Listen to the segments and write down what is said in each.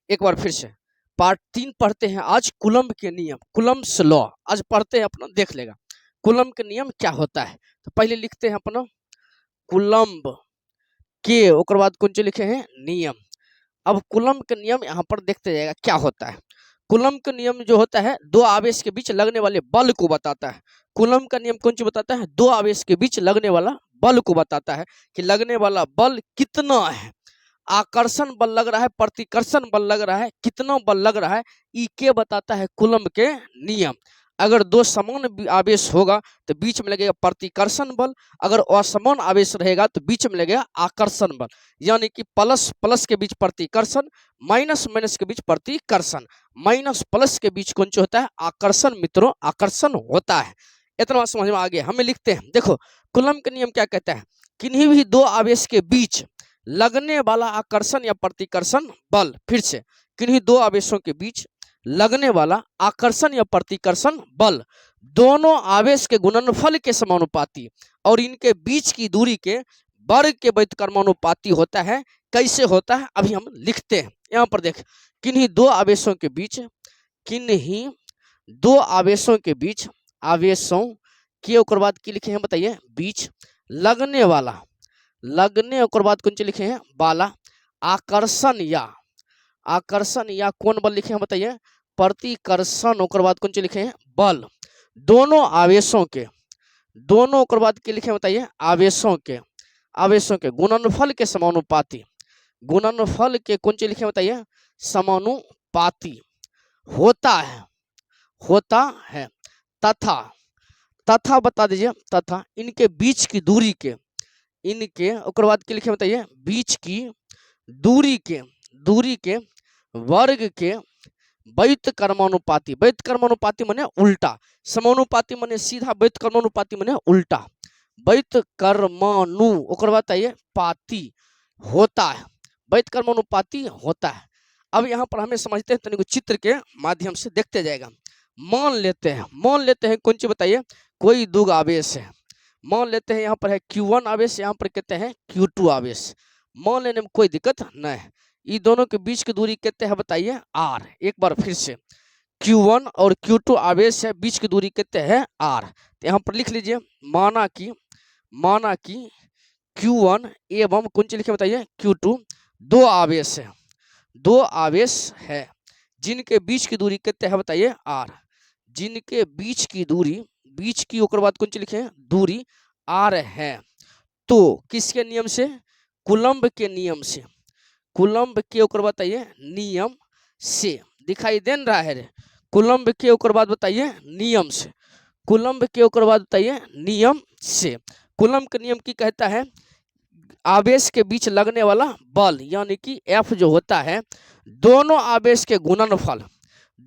एक बार फिर से पार्ट 3 पढ़ते हैं आज। कूलम्ब के नियम, कूलम्ब्स लॉ आज पढ़ते हैं अपना, देख लेगा कूलम्ब के नियम क्या होता है। तो पहले लिखते हैं अपना कूलम्ब के, ओकर बाद कौन सी लिखे हैं नियम। अब कूलम्ब के नियम यहाँ पर देखते जाएगा क्या होता है। कूलम्ब का नियम जो होता है दो आवेश के बीच लगने वाले बल को बताता है। कूलम्ब का नियम कौन सी बताता है? दो आवेश के बीच लगने वाला बल को बताता है कि लगने वाला बल कितना है। आकर्षण बल लग रहा है, प्रतिकर्षण बल लग रहा है, कितना बल लग रहा है, ई के बताता है कूलम्ब के नियम। अगर दो समान आवेश होगा तो बीच में लगेगा प्रतिकर्षण बल, अगर असमान आवेश रहेगा तो बीच में लगेगा आकर्षण बल। यानी कि प्लस प्लस के बीच प्रतिकर्षण, माइनस माइनस के बीच प्रतिकर्षण, माइनस प्लस के बीच कौन सा होता है? आकर्षण। मित्रों आकर्षण होता है। इतना समझ में आ गया। हमें लिखते हैं, देखो कूलम्ब का नियम क्या कहता है? किन्हीं भी दो आवेश के बीच लगने वाला आकर्षण या प्रतिकर्षण बल, फिर से किन्हीं दो आवेशों के बीच लगने वाला आकर्षण या प्रतिकर्षण बल दोनों आवेश के गुणनफल के समानुपाती और इनके बीच की दूरी के वर्ग के व्युत्क्रमानुपाती होता है। कैसे होता है अभी हम लिखते हैं। यहाँ पर देख, किन्हीं दो आवेशों के बीच, किन्हीं दो आवेशों के बीच, आवेशों के ओकर बाद की लिखे हैं बताइए? बीच लगने वाला, लगने ओकर बाद कौन सी लिखे हैं? वाला आकर्षण या कौन बल लिखे हैं बताइए? प्रतिकर्षण। ओकर बाद कौन सी लिखे हैं? बल दोनों आवेशों के, दोनों ओकर बाद की लिखे हैं बताइए? आवेशों के गुणनफल के समानुपाती, गुणनफल के कौन सी लिखे हैं बताइए? समानुपाती होता है तथा बता दीजिए, तथा इनके बीच की दूरी के, इनके ओकर बाद के लिखे बताइए? बीच की दूरी के वर्ग के व्युत्क्रमानुपाती। व्युत्क्रमानुपाती माने उल्टा, समानुपाती माने सीधा, व्युत्क्रमानुपाती माने उल्टा। व्युत्क्रमानु ओकर बाद बताइए? पाती होता है, व्युत्क्रमानुपाती होता है। अब यहाँ पर हमें समझते हैं, तनिक चित्र के माध्यम से देखते जाएगा। मान लेते हैं कौन सी बताइए? कोई दो आवेश है, मान लेते हैं यहाँ पर है Q1 आवेश, यहाँ पर कहते हैं Q2 आवेश। मान लेने में कोई दिक्कत नहीं है। ये दोनों के बीच की दूरी कहते हैं बताइए? R। एक बार फिर से, Q1 और Q2 आवेश है, बीच की दूरी कहते हैं R। तो यहाँ पर लिख लीजिए, माना कि Q1 एवं कौन सी लिखे बताइए? Q2 दो आवेश है जिनके बीच की दूरी कहते हैं बताइए? R। जिनके बीच की दूरी, बीच की ओकर बाद कौन सी लिखे हैं? दूरी R है। तो किसके नियम से? कूलम्ब के नियम से। कूलम्ब के ओकर बताइए? नियम से। दिखाई दे रहा है रे? कूलम्ब के ओकर बाद बताइए? नियम से। कूलम्ब के ओकर बाद बताइए? नियम से। कूलम्ब के नियम की कहता है? आवेश के बीच लगने वाला बल, यानी कि F जो होता है दोनों आवेश के गुणनफल,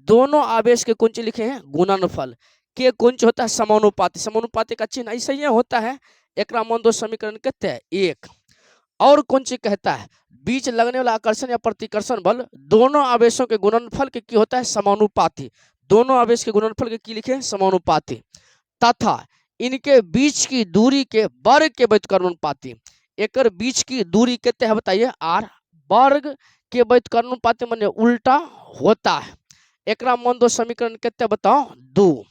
दोनों आवेश के कौन सी लिखे हैं? गुणनफल के कौन सी होता है? समानुपाती। समानुपाती का चिन्ह ऐसा ही होता है। एक मान दो समीकरण कहते हैं एक। और कौन सी कहता है? बीच लगने वाला आकर्षण या प्रतिकर्षण बल दोनों आवेशों के गुणनफल के की होता है? समानुपाती। दोनों आवेश के गुणनफल के की लिखे? समानुपाती। तथा इनके बीच की दूरी के वर्ग के व्युत्क्रमानुपाती। एक बीच की दूरी कहते हैं बताइए? R। वर्ग के व्युत्क्रमानुपाती माने उल्टा होता है। एक मान दो समीकरण कहते हैं बताओ? दो।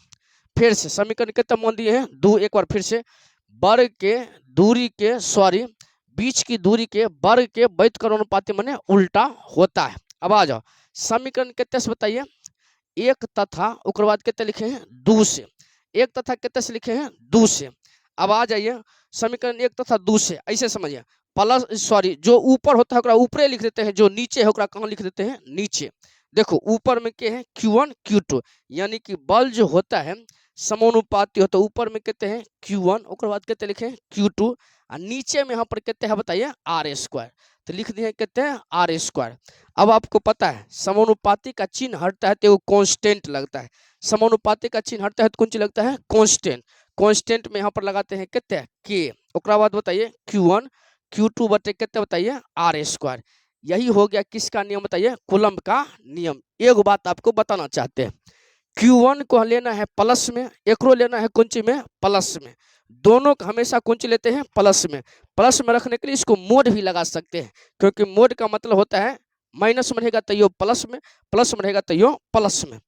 फिर से समीकरण कहते मान दिए हैं दो। एक बार फिर से, वर्ग के दूरी के, सॉरी, बीच की दूरी के वर्ग के व्युत्क्रमानुपाती माने उल्टा होता है। अब आ जाओ, समीकरण कितने से बताइए? एक तथा ओकर बाद कितने लिखे हैं? दो से। एक तथा कितने से लिखे हैं? दो से। अब आ जाइए, समीकरण एक तथा दो से ऐसे समझिए, प्लस, सॉरी, जो ऊपर होता है ओकरा ऊपरे लिख देते हैं, जो नीचे है ओकरा कहाँ लिख देते हैं? नीचे। देखो ऊपर में क्या है? Q1 Q2, यानी कि बल जो होता है समानुपाती होता है। ऊपर में कहते हैं Q1, ओकर बाद कहते लिखे हैं Q2, और नीचे में यहाँ पर कहते हैं बताइए? R²। तो लिख दिए कहते हैं R²। अब आपको पता है समानुपाती का चिन्ह हटता है तो कांस्टेंट लगता है। समानुपाती का चिन्ह हटता है तो कौन सी लगता है? कांस्टेंट। कांस्टेंट में यहाँ पर लगाते हैं कहते हैं K। ओकरा बाद बताइए Q1 Q2 बटे कहते बताइए? R²। यही हो गया किसका नियम बताइए? कूलम्ब का नियम। एक बात आपको बताना चाहते हैं, Q1 को लेना है प्लस में, एक लेना है कौन सी में? प्लस में। दोनों का हमेशा कौन सी लेते हैं? प्लस में। प्लस में रखने के लिए इसको मोड भी लगा सकते हैं, क्योंकि मोड का मतलब होता है माइनस में रहेगा तो यो प्लस में रहेगा तो यो प्लस में।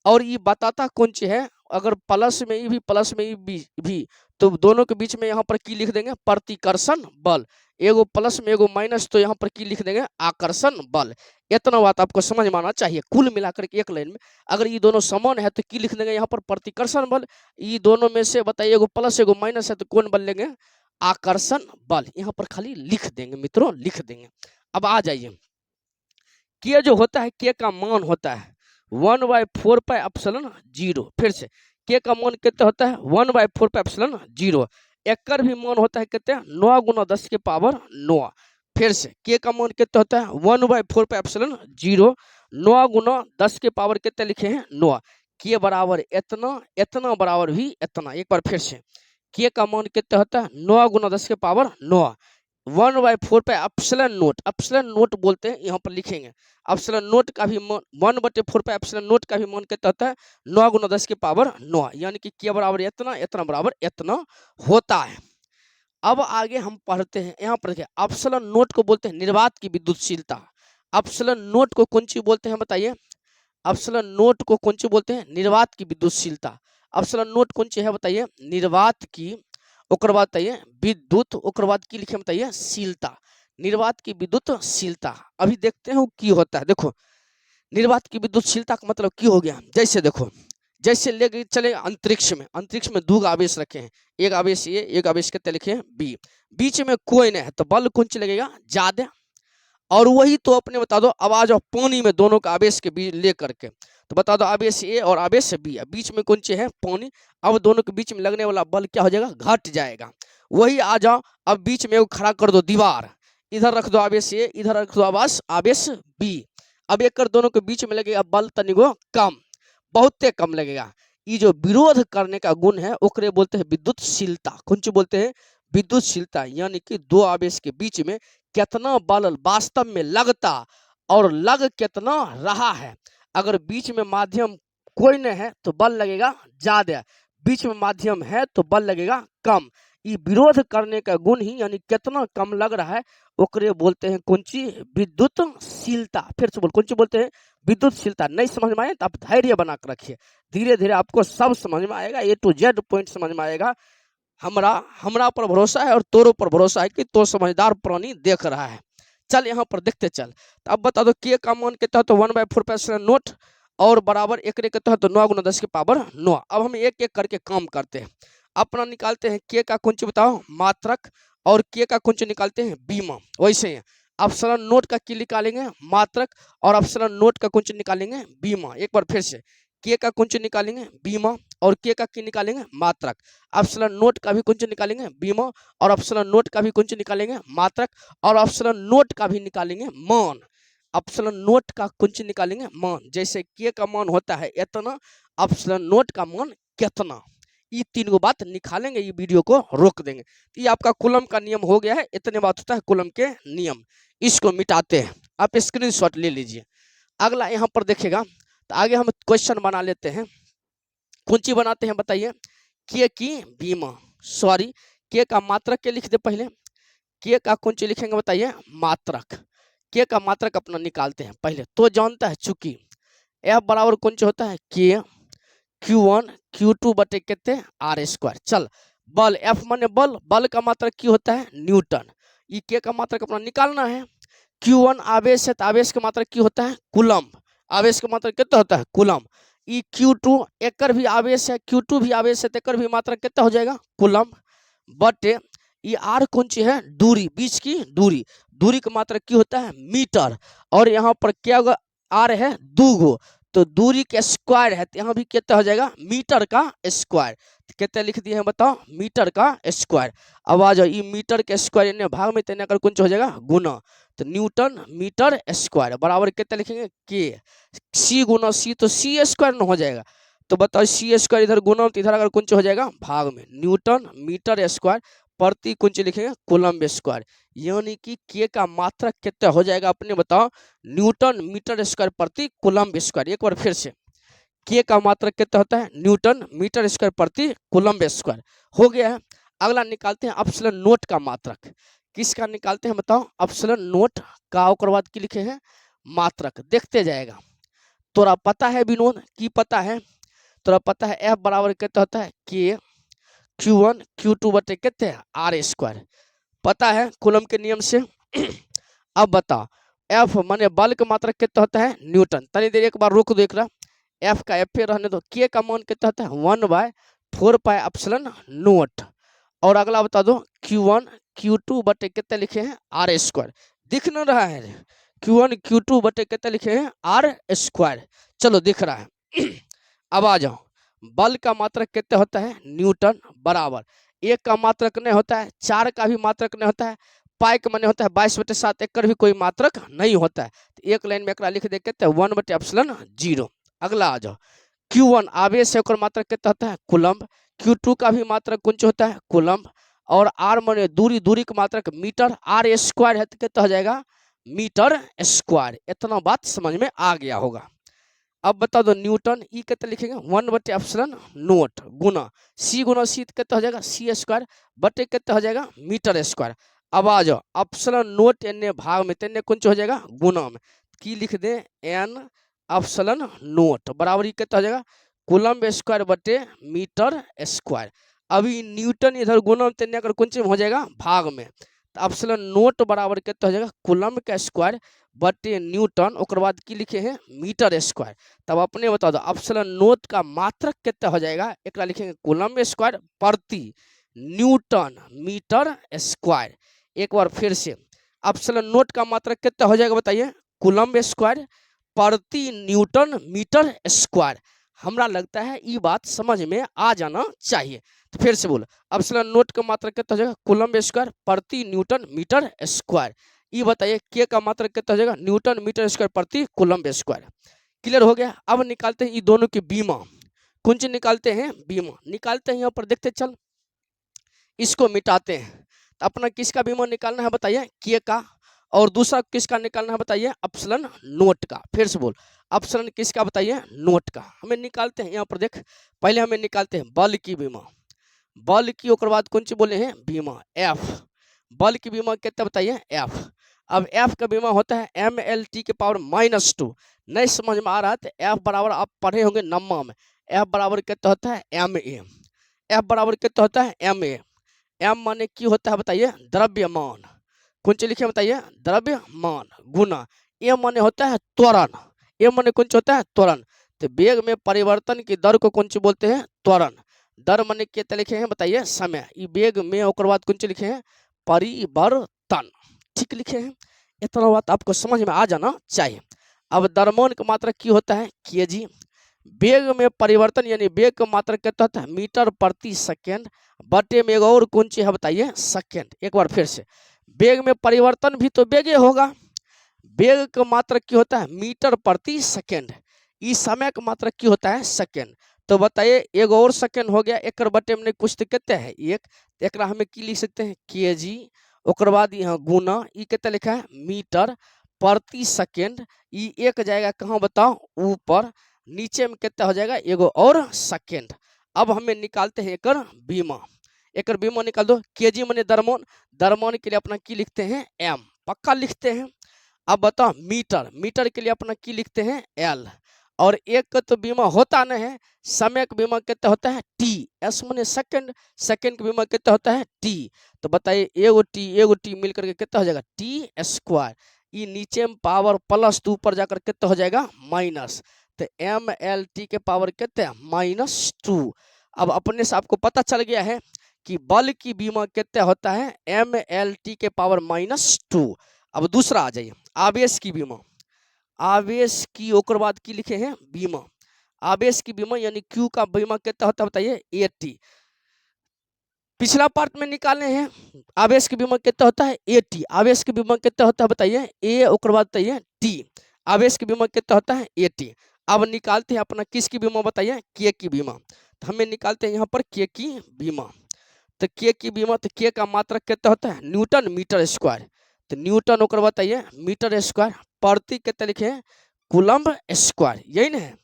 और ये बताता कौन चीज है, अगर प्लस में ई भी प्लस में ई भी तो दोनों के बीच में यहाँ पर की लिख देंगे प्रतिकर्षण बल, एगो प्लस में एगो माइनस, तो यहाँ पर की लिख देंगे आकर्षण बल। इतना बात आपको समझ में आना चाहिए। कुल मिलाकर के एक लाइन में अगर ये दोनों समान है तो की लिख देंगे यहाँ पर प्रतिकर्षण बल, ये दोनों में से बताइए एगो प्लस एगो माइनस है तो कौन बल लेंगे, आकर्षण बल। यहाँ पर खाली लिख देंगे मित्रों, लिख देंगे। अब आ जाइए, के जो होता है के का मान होता है 1/4πε0। फिर से के का मान कितना होता है 1/4πε0। एकर भी मान होता है कितने 9 × 10 के पावर 9। फिर से के का मान कितना होता है 1/4πε0, 9 × 10 के पावर कितने लिखे हैं 9। के बराबर इतना, इतना बराबर भी इतना। एक बार फिर से के का मान कितना होता है 9 × 10 के पावर 9, 1/4πε0। एप्सिलॉन नोट बोलते हैं, यहाँ पर लिखेंगे एप्सिलॉन नोट का भी मान 1/4πε0 का भी मान कितना होता है 9 × 10 के पावर 9, यानी कि के बराबर इतना, इतना बराबर इतना होता है। अब आगे हम पढ़ते हैं, यहाँ पर देखिए एप्सिलॉन नोट को बोलते हैं निर्वात की विद्युतशीलता। एप्सिलॉन नोट को कौन सी बोलते हैं बताइए, एप्सिलॉन नोट को कौन सी बोलते हैं निर्वात की विद्युतशीलता। एप्सिलॉन नोट कौन सी है बताइए, निर्वात की, ओकर बाद बताइए विद्युत, ओकर बाद की लिखे बताइए शीलता, निर्वात की विद्युतशीलता। अभी देखते हैं की होता है। देखो निर्वात की विद्युतशीलता का मतलब की हो गया, जैसे देखो जैसे ले चले अंतरिक्ष में, अंतरिक्ष में दो आवेश रखे हैं, एक आवेश ए, एक आवेश कितने लिखे हैं बी, बीच में कोई नहीं है तो बल कौन सी लगेगा ज्यादा। और वही तो अपने बता दो, अब आ जाओ पानी में दोनों का आवेश के बीच ले करके, तो बता दो आवेश ए और आवेश बी है, बीच में कौन सी है पानी। अब दोनों के बीच में लगने वाला बल क्या हो जाएगा घट जाएगा। वही आ जाओ, अब बीच में खड़ा कर दो दीवार, इधर रख दो आवेश ए, इधर रख दो आवेश बी। अब एक कर दोनों के बीच में लगेगा बल तनिको कम, बहुते कम लगेगा। ये जो विरोध करने का गुण है ओकरे बोलते हैं विद्युतशीलता। कौन सी बोलते हैं विद्युतशीलता, यानी कि दो आवेश के बीच में कितना बल वास्तव में लगता और लग कितना रहा है। अगर बीच में माध्यम कोई नहीं है तो बल लगेगा ज्यादा, बीच में माध्यम है तो बल लगेगा कम। ये विरोध करने का गुण ही यानी कितना कम लग रहा है ओकरे बोलते हैं कौन सी विद्युतशीलता। फिर से बोल कौन सी बोलते हैं विद्युतशीलता। नहीं समझ में आए तो आप धैर्य बना कर रखिए, धीरे धीरे आपको सब समझ में आएगा, A to Z पॉइंट समझ में आएगा। हमरा पर भरोसा है और तोरो पर भरोसा है कि तो समझदार प्राणी देख रहा है। चल यहाँ पर देखते चल, तो अब बता दो के का मान कितना, तो 1/4πε0 और बराबर एकरे के तहत 9 × 10 के पावर 9। अब हम एक एक करके काम करते हैं, अपना निकालते हैं के का कुंज बताओ मात्रक, और के का कुंज निकालते हैं बीमा। वैसे ही एप्सिलॉन नोट का की निकालेंगे मात्रक और एप्सिलॉन नोट का कुंज निकालेंगे बीमा। एक बार फिर से के का कुंज निकालेंगे बीमा और के का की निकालेंगे मात्रक, एप्सिलॉन नोट का भी कुंज निकालेंगे बीमा और एप्सिलॉन नोट का भी कुंज निकालेंगे मात्रक और एप्सिलॉन नोट का भी निकालेंगे मान। एप्सिलॉन नोट का कुंज निकालेंगे मान, जैसे के का मान होता है इतना, एप्सिलॉन नोट का मान कितना। ये तीन गो बात निकालेंगे, ये वीडियो को रोक देंगे। ये आपका कूलम का नियम हो गया है, इतने बात होता है कूलम के नियम। इसको मिटाते हैं, आप स्क्रीनशॉट ले लीजिए। अगला यहाँ पर देखेगा, तो आगे हम क्वेश्चन बना लेते हैं। कौन सी बनाते हैं बताइए, के की बीमा, सॉरी के का मात्रक के लिख दे पहले, के का कौन सी लिखेंगे बताइए मात्रक, के का मात्रक अपना निकालते हैं पहले। तो जानता है चूंकि F बराबर कौन सी होता है के Q1 Q2 बटे कितने R²। चल बल F माने बल, बल का मात्रक की होता है न्यूटन। ये के का मात्रक अपना निकालना है। Q1 आवेश है तो आवेश का मात्रक की होता है कूलम, आवेश का मात्रक कितना होता है कूलम। ये Q2 एकर भी आवेश है, Q2 भी आवेश है तो एकर भी मात्रक कितना हो जाएगा कूलम, बटे ये R कौन सी है दूरी, बीच की दूरी, दूरी का मात्रक की होता है मीटर। और यहाँ पर क्या R है 2 तो दूरी के स्क्वायर है, तो यहाँ भी कितना हो जाएगा मीटर का स्क्वायर। तो कितना लिख दिए हैं बताओ मीटर का स्क्वायर। अब आ जाओ ये मीटर के स्क्वायर इन्हें भाग में तेने कर कौन हो जाएगा गुना, तो न्यूटन मीटर स्क्वायर बराबर कितना लिखेंगे के सी गुना सी, तो C² न हो जाएगा। तो बताओ C² इधर गुना तो इधर अगर कौन हो जाएगा भाग में, न्यूटन मीटर स्क्वायर प्रति कौन लिखेंगे कूलम स्क्वायर, यानी कि के का मात्रक कितना हो जाएगा अपने बताओ न्यूटन मीटर स्क्वायर प्रति कूलम स्क्वायर। एक बार फिर से के का मात्रक कितना होता है न्यूटन मीटर स्क्वायर प्रति कूलम स्क्वायर हो गया है। अगला निकालते हैं एप्सिलॉन नोट का मात्रक। किसका निकालते हैं बताओ एप्सिलॉन नोट का, और बाद की लिखे हैं मात्रक। देखते जाएगा। तोरा पता है विनोद की पता है, तोरा पता है F बराबर कितना होता है K Q1 Q2 बटे कितने हैं R स्क्वायर, पता है कूलम के नियम से। अब बताओ F माने बल का मात्रक कितना होता है न्यूटन। तनी देर एक बार रोक दो, एक F का F रहने दो। K का मान कितना होता है 1/4πε0। और अगला बता दो Q1 Q2 बटे कितने लिखे हैं R स्क्वायर। दिख न रहा है Q1 Q2 बटे कितने लिखे हैं R स्क्वायर, चलो दिख रहा है। अब आ जाओ, बल का मात्रक कितना होता है न्यूटन बराबर, एक का मात्रक नहीं होता है, 4 का भी मात्रक नहीं होता है, पाई का माने होता है 22/7, एक भी कोई मात्रक नहीं होता है। तो एक लाइन में एक लिख दे कितने 1/ε0। अगला आ जाओ, Q1 आवेश है और मात्रक कितना होता है कूलम्ब, Q2 का भी मात्रक कुछ होता है कूलम्ब, और R माने दूरी, दूरी का मात्रक मीटर, R स्क्वायर है तो कितना हो जाएगा मीटर स्क्वायर। इतना बात समझ में आ गया होगा। अब बता दो न्यूटन, ई कितना लिखेंगे 1/ε0 गुना सी, गुना सी कितना हो जाएगा C स्क्वायर बटे कितना हो जाएगा मीटर स्क्वायर। अब आ जाओ एप्सिलॉन नोट एन भाग में तेने कुछ हो जाएगा गुना में, की लिख दे एन एप्सिलॉन नोट बराबर ही कितना हो जाएगा कूलम्ब स्क्वायर बटे मीटर स्क्वायर। अभी न्यूटन इधर गुना में तेने अगर कुछ हो जाएगा भाग में, तो एप्सिलॉन नोट बराबर कितना हो जाएगा कूलम्ब का स्क्वायर बटे न्यूटन, और बाद की लिखे हैं मीटर स्क्वायर। तब अपने बता दो एप्सिलॉन नोट का मात्रक कितना हो जाएगा, एक लिखेंगे कूलम्ब स्क्वायर प्रति न्यूटन मीटर स्क्वायर। एक बार फिर से एप्सिलॉन नोट का मात्रक कितना हो जाएगा बताइए कूलम्ब स्क्वायर प्रति न्यूटन मीटर स्क्वायर। हमरा लगता है ये बात समझ में आ जाना चाहिए। तो फिर से बोलो एप्सिलॉन नोट का मात्रक कितना हो जाएगा कूलम्ब स्क्वायर प्रति न्यूटन मीटर स्क्वायर। ये बताइए के का मात्रक कितना हो जाएगा न्यूटन मीटर स्क्वायर प्रति कूलम्ब स्क्वायर। क्लियर हो गया। अब निकालते हैं ये दोनों की बीमा, कुंज निकालते हैं बीमा, निकालते हैं यहाँ पर देखते चल, इसको मिटाते हैं। तो अपना किसका बीमा निकालना है बताइए के का, और दूसरा किसका निकालना है बताइए एप्सिलॉन नोट का। फिर से बोल एप्सिलॉन किसका बताइए नोट का। हमें निकालते हैं यहाँ पर देख, पहले हमें निकालते हैं बल की बीमा, बल की और बाद कौन सी बोले हैं बीमा F, बल की बीमा कितना बताइए F। अब F का बीमा होता है MLT के पावर -2। नहीं समझ में आ रहा है तो F बराबर आप पढ़े होंगे नम्मा में, F बराबर कितना होता है MA, F बराबर कितना होता है MA। M माने की होता है बताइए द्रव्यमान, कौन सी लिखे बताइए द्रव्यमान, गुना A माने होता है त्वरण, A माने कौन सा होता है त्वरण। तो वेग में परिवर्तन की दर को कौन सी बोलते हैं त्वरण। दर माने कितना लिखे हैं बताइए समय, ये वेग में और बाद कौन सी लिखे हैं परिवर्तन। ठीक लिखे हैं, इतना बात आपको समझ में आ जाना चाहिए। अब द्रव्यमान का मात्रक की होता है kg, वेग में परिवर्तन यानी वेग का मात्रक कितना होता है मीटर प्रति सेकेंड बटे में और कौन सी है बताइए सेकेंड। एक बार फिर से, वेग में परिवर्तन भी तो वेग होगा, वेग का मात्रक की होता है मीटर प्रति सेकेंड, इस समय का मात्रक की होता है सेकेंड। तो बताइए एक और सेकेंड हो गया, एक बटे में कुछ तो कितने हैं एक हमें की लिख सकते हैं kg, और बाद यहाँ गुना ये कितना लिखा है मीटर प्रति सेकेंड, ये एक जाएगा कहाँ बताओ ऊपर, नीचे में कितना हो जाएगा एगो और सेकेंड। अब हमें निकालते हैं एकर बीमा, एकर बीमा निकाल दो। kg माने द्रव्यमान, द्रव्यमान के लिए अपना की लिखते हैं m, पक्का लिखते हैं। अब बताओ मीटर, मीटर के लिए अपना की लिखते हैं l, और एक का तो बीमा होता नहीं है, समय का बीमा कितना होता है t, s माने सेकंड, सेकंड का बीमा कितना होता है t। तो बताइए एगो t मिलकर के कितना हो जाएगा t स्क्वायर, ये नीचे में पावर प्लस तो ऊपर जाकर कितना हो जाएगा माइनस, तो MLT के पावर कितने -2। अब अपने से आपको पता चल गया है कि बल की बीमा कितना होता है MLT के पावर -2। अब दूसरा आ जाइए आवेश की बीमा, आवेश की ओकर बाद की लिखे हैं बीमा, आवेश की बीमा यानी Q का बीमा कितना होता है बताइए 80। पिछला पार्ट में निकाले हैं आवेश की बीमा कितना होता है 80, आवेश की बीमा कितना होता है बताइए A, ओकर बाद बताइए T, आवेश की बीमा कितना होता है 80। अब निकालते हैं अपना किसकी बीमा बताइए K की बीमा, तो हमें निकालते हैं यहाँ पर K की बीमा। तो K की बीमा, तो K का मात्रक कितना होता है न्यूटन मीटर स्क्वायर, तो न्यूटन ओकर बताइए मीटर स्क्वायर प्रति कितना लिखे हैं कूलम्ब स्क्वायर, यही ना है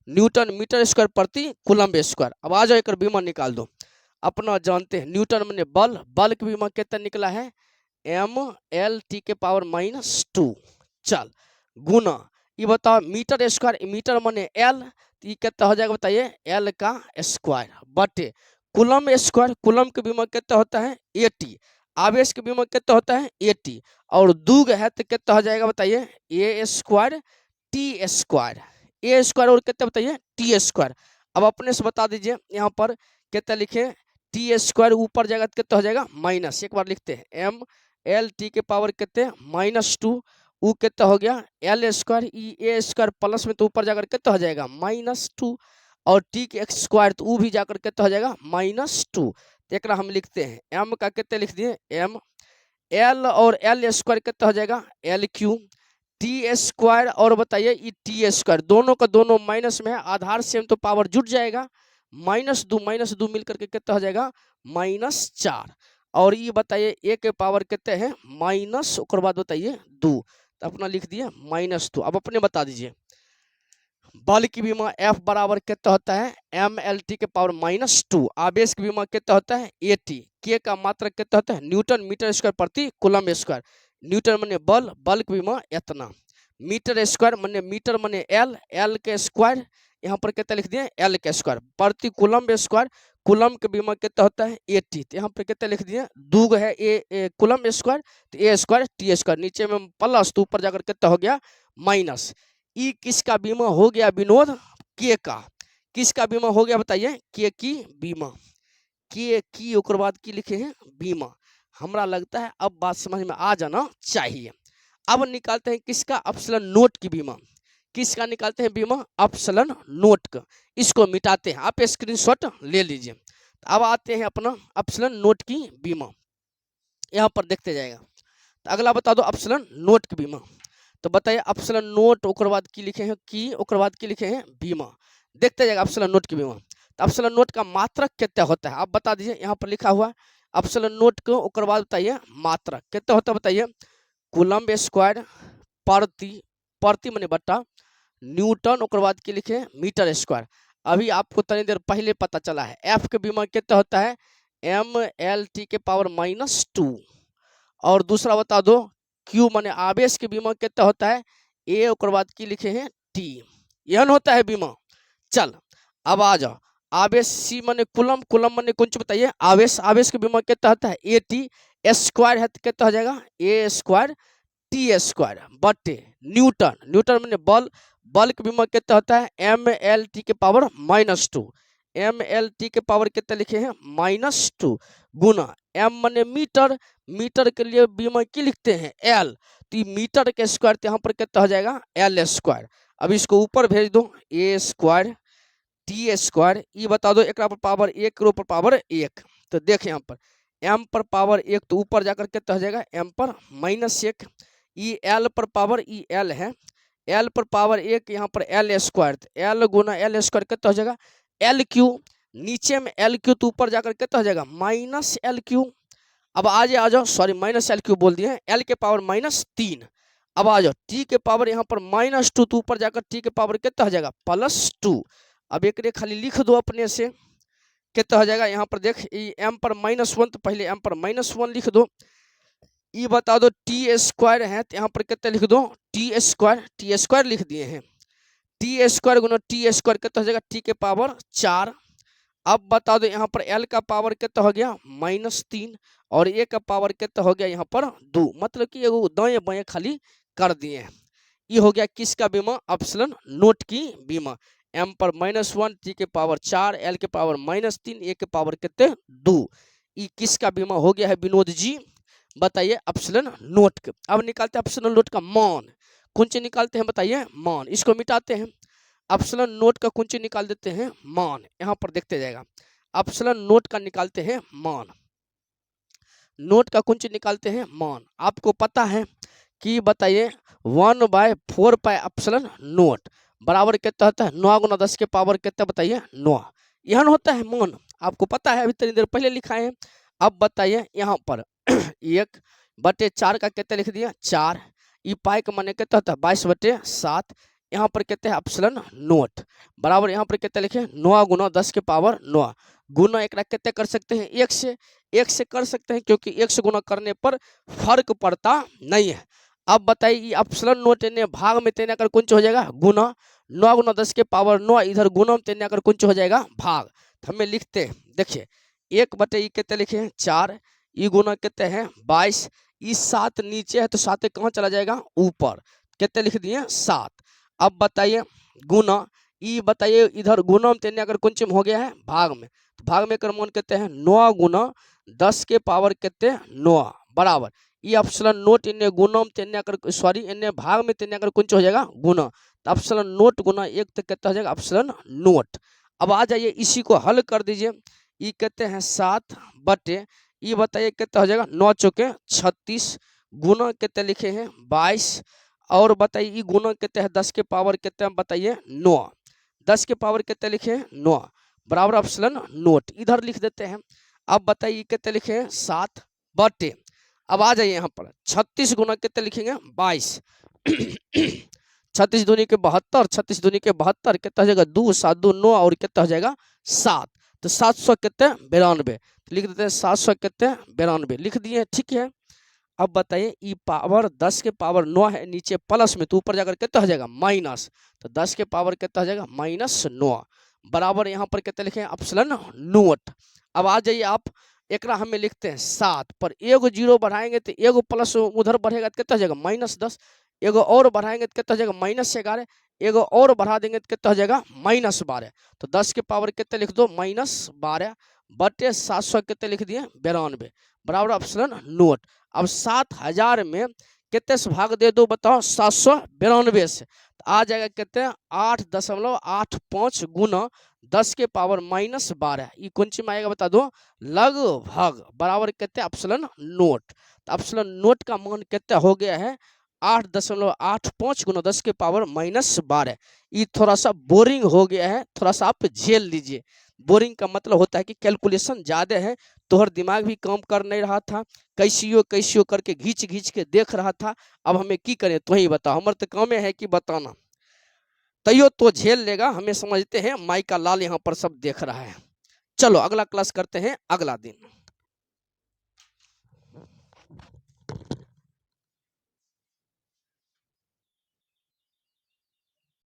न्यूटन मीटर स्क्वायर प्रति कूलम्ब स्क्वायर। अब आ जाओ एक बीमा निकाल दो, अपना जानते हैं न्यूटन में बल, बल की बीमा कितना निकला है MLT के पावर -2। चल गुना ये बताओ मीटर स्क्वायर, मीटर माने एल, तो ये कितना हो जाएगा बताइए, एल का स्क्वायर बटे कूलम स्क्वायर, कूलम के विमा कितना होता है 80, आवेश के विमा कितना होता है 80, और दूग है तो कितना हो जाएगा बताइए, ए स्क्वायर टी स्क्वायर, ए स्क्वायर और कितना बताइए टी स्क्वायर। अब अपने से बता दीजिए यहाँ पर कितना लिखे, टी स्क्वायर ऊपर जाएगा तो कितना हो जाएगा माइनस, एक बार लिखते हैं एम एल टी के पावर कितने -2, वो कितना हो गया एल स्क्वायर, ई ए स्क्वायर प्लस में तो ऊपर जाकर कितना हो जाएगा -2, और टी के स्क्वायर तो वो भी जाकर कितना हो जाएगा -2। तो एक हम लिखते हैं एम का कितने लिख दिए, एम एल और एल स्क्वायर कितना हो जाएगा एल क्यू, टी स्क्वायर और बताइए ये टी स्क्वायर, दोनों का दोनों माइनस में है, आधार सेम तो पावर जुट जाएगा, -2 मिलकर के कितना हो जाएगा -4, और ये बताइए ए के पावर कितने हैं माइनस, उसके बाद बताइए 2, तो अपना लिख दिए -2। अब अपने बता दीजिए बल की विमा F बराबर कितना होता है एम एल टी के पावर -2, आवेश की विमा कितना होता है 80, के का मात्रक कितना होता है न्यूटन मीटर स्क्वायर प्रति कूलम स्क्वायर, न्यूटन माने बल, बल की विमा इतना, मीटर स्क्वायर माने मीटर माने एल, एल के स्क्वायर यहाँ पर कितना लिख दिए एल के स्क्वायर प्रति कूलम स्क्वायर, कूलम के विमा कितना होता है 80, तो यहाँ पर कितना लिख दिए दूग है ए कूलम स्क्वायर, तो ए स्क्वायर टी स्क्वायर, नीचे में प्लस तो ऊपर जाकर कितना हो गया माइनस। ई किसका बीमा हो गया विनोद, के का, किसका बीमा हो गया बताइए के की बीमा, के की ओकर बाद की लिखे हैं बीमा। हमरा लगता है अब बात समझ में आ जाना चाहिए। अब निकालते हैं किसका अपसलन नोट की बीमा, किसका निकालते हैं बीमा अपसलन नोट का, इसको मिटाते हैं, आप स्क्रीनशॉट ले लीजिए। अब आते हैं अपना अपसलन नोट की बीमा, यहाँ पर देखते जाएगा। तो अगला बता दो अपसलन नोट की बीमा, तो बताइए अपसलन नोट ओकर बाद की लिखे हैं की, ओकर बाद की लिखे हैं बीमा, देखते जाएगा अपसलन नोट की बीमा। तो अपसलन नोट का मात्रक कितना होता है आप बता दीजिए, यहाँ पर लिखा हुआ अपसलन नोट को ओकर बाद बताइए मात्रक कितना होता है बताइए, कूलम स्क्वायर प्रति, प्रति माने बट्टा न्यूटन, ओकर बाद की लिखे मीटर स्क्वायर। अभी आपको तनी देर पहले पता चला है एफ के बीमा कितना होता है एम एल टी के पावर -2, और दूसरा बता दो क्यू माने आवेश के बीमा कितना होता है ए, ओकर बाद की लिखे हैं टी, यह होता है बीमा। चल अब आ जाओ आवेश सी माने कुलम, कुलम माने कौन सी बताइए आवेश, आवेश के बीमा कितना होता है ए टी, स्क्वायर है तो कितना हो जाएगा ए स्क्वायर टी स्क्वायर बटे न्यूटन, न्यूटन माने बल, बल के बीमा कितना होता है एम एल टी के पावर -2, एम एल टी के पावर कितना लिखे हैं -2 गुना एम माने मीटर, मीटर के लिए बीमा की लिखते हैं एल, तो मीटर के स्क्वायर तो यहाँ पर कितना हो जाएगा एल स्क्वायर। अब इसको ऊपर भेज दो ए स्क्वायर टी स्क्वायर, ये बता दो एक पर पावर 1 के ऊपर पावर 1, तो देख यहाँ पर एम पर पावर 1 तो ऊपर जाकर कितना हो जाएगा एम पर -1, ई एल पर पावर ई एल है, एल पर पावर 1 यहाँ पर एल स्क्वायर, एल गुना एल स्क्वायर कितना हो जाएगा एल क्यू, नीचे में एल क्यू तो ऊपर जाकर कितना हो जाएगा -एल क्यू। अब आ जाओ सॉरी -एल क्यू बोल दिए, एल के पावर -3। अब आ जाओ टी के पावर यहाँ पर -2 तो ऊपर जाकर टी के पावर कितना हो जाएगा +2। अब एक रे खाली लिख दो अपने से कितना हो जाएगा, यहाँ पर देख एम पर -1 तो पहले एम पर -1 लिख दो, ये बता दो टी स्क्वायर है तो यहाँ पर कितना लिख दो टी स्क्वायर लिख दिए हैं, टी स्क्वायर गुना टी स्क्वायर कितना हो जाएगा टी के पावर 4। अब बता दो यहाँ पर एल का पावर कितना हो गया -3, और ए का पावर कितना हो गया यहाँ पर 2, मतलब कि एगो दाएं बाएं खाली कर दिए हैं। ये हो गया किसका बीमा अपसलन नोट की बीमा, एम पर -1 टी के पावर 4 एल के पावर -3 ए के पावर कितने 2, ये किसका बीमा हो गया है विनोद जी बताइए अपसलन नोट के। अब निकालते हैं अपसलन नोट का मान, कौन सी निकालते हैं बताइए मान, इसको मिटाते हैं अपसलन नोट का कुंजी निकाल देते हैं मान, यहाँ पर देखते जाएगा अपसलन नोट का निकालते हैं मान, नोट का कुंजी निकालते हैं मान। आपको पता है कि बताइए 1/4 पाई अपसलन नोट बराबर कितना होता है 9 गुना 10 के पावर कितना बताइए 9, यह होता है मान, आपको पता है अभी तनी देर पहले लिखा है। अब बताइए यहाँ पर 1/4 का कितना लिख दिया 4, ई पाई का माने कितना होता है 22/7, यहाँ पर कहते हैं अपसलन नोट बराबर यहाँ पर कितना लिखे 9 गुना 10 के पावर 9 गुना एक कितने कर सकते हैं 1 से कर सकते हैं, क्योंकि 1 से गुना करने पर फर्क पड़ता नहीं है। अब बताइए ये अपसलन नोट इन्हें भाग में तेने अगर कुंच हो जाएगा गुना, 9 गुना 10 के पावर 9 इधर गुना तेने अगर कुंच हो जाएगा भाग। तो हमें लिखते हैं, देखिए 1 बटे ई कितने लिखे हैं 4, ई गुना कितने हैं 22, ई 7 नीचे है तो 7 कहाँ चला जाएगा ऊपर, कितने लिख दिए 7। अब बताइए गुना ई बताइए इधर गुना में तेने अगर कुंच में हो गया है भाग में, तो भाग में क्रमण कितने हैं 9 गुना 10 के पावर कितने 9 बराबर ये अपसलन नोट इन्हें गुणम तेने अगर सॉरी इन्हें भाग में तेने अगर कुंच हो जाएगा गुना, तो अपसलन नोट गुना 1 तो कितना हो जाएगा अपसलन नोट। अब आ जाइए इसी को हल कर दीजिए, ये कहते हैं 7 बटे ये बताइए कितना हो जाएगा 9 चौके 36 गुना कितने लिखे हैं 22 और बताइए ये गुना कितने हैं 10 के पावर कितने बताइए 9, 10 के पावर कितने लिखे हैं 9 बराबर अपसलन नोट इधर लिख देते हैं। अब बताइए कितने लिखे हैं 7 बटे, अब आ जाइए यहाँ पर 36 गुना कितने लिखेंगे 22 36 दूनी के 72, 36 दूनी के 72 कितना हो जाएगा 2 7 2 9 और कितना हो जाएगा 7, तो 700 कितने 92, तो लिख देते हैं 700 कितने 92 लिख दिए ठीक है। अब बताइए ई पावर 10 के पावर 9 है नीचे प्लस में तो ऊपर जाकर कितना हो जाएगा माइनस, तो 10 के पावर कितना हो जाएगा -9 बराबर यहाँ पर कितने लिखे अपसलन नोट। अब आ जाइए आप एकरा हमें लिखते हैं 7 पर एगो जीरो बढ़ाएंगे तो एगो प्लस उधर बढ़ेगा तो कितना हो जाएगा -10, एगो और बढ़ाएंगे तो कितना हो जाएगा -11, एगो और बढ़ा देंगे तो कितना हो जाएगा -12, तो 10 के पावर कितने लिख दो -12 बटे 700 कितने लिख दिए 92 बराबर अपसलन नोट। अब 7000 में कितने से भाग दे दो बताओ 792 से, तो आ जाएगा कितने 8.85 गुना 10 के पावर -12 ये कौन सी में आएगा बता दो लगभग बराबर कितने अपसलन नोट, तो अपसलन नोट का मान कितना हो गया है 8.85 गुना 10 के पावर -12। ये थोड़ा सा बोरिंग हो गया है, थोड़ा सा आप झेल लीजिए। बोरिंग का मतलब होता है कि कैलकुलेशन ज़्यादा है, तोहर दिमाग भी काम कर नहीं रहा था, कैसियो करके घींच घींच के देख रहा था। अब हमें की करें तो ही बताओ, हमारे तो काम है कि बताना, तैयो तो झेल लेगा, हमें समझते हैं माई का लाल यहाँ पर सब देख रहा है। चलो अगला क्लास करते हैं अगला दिन।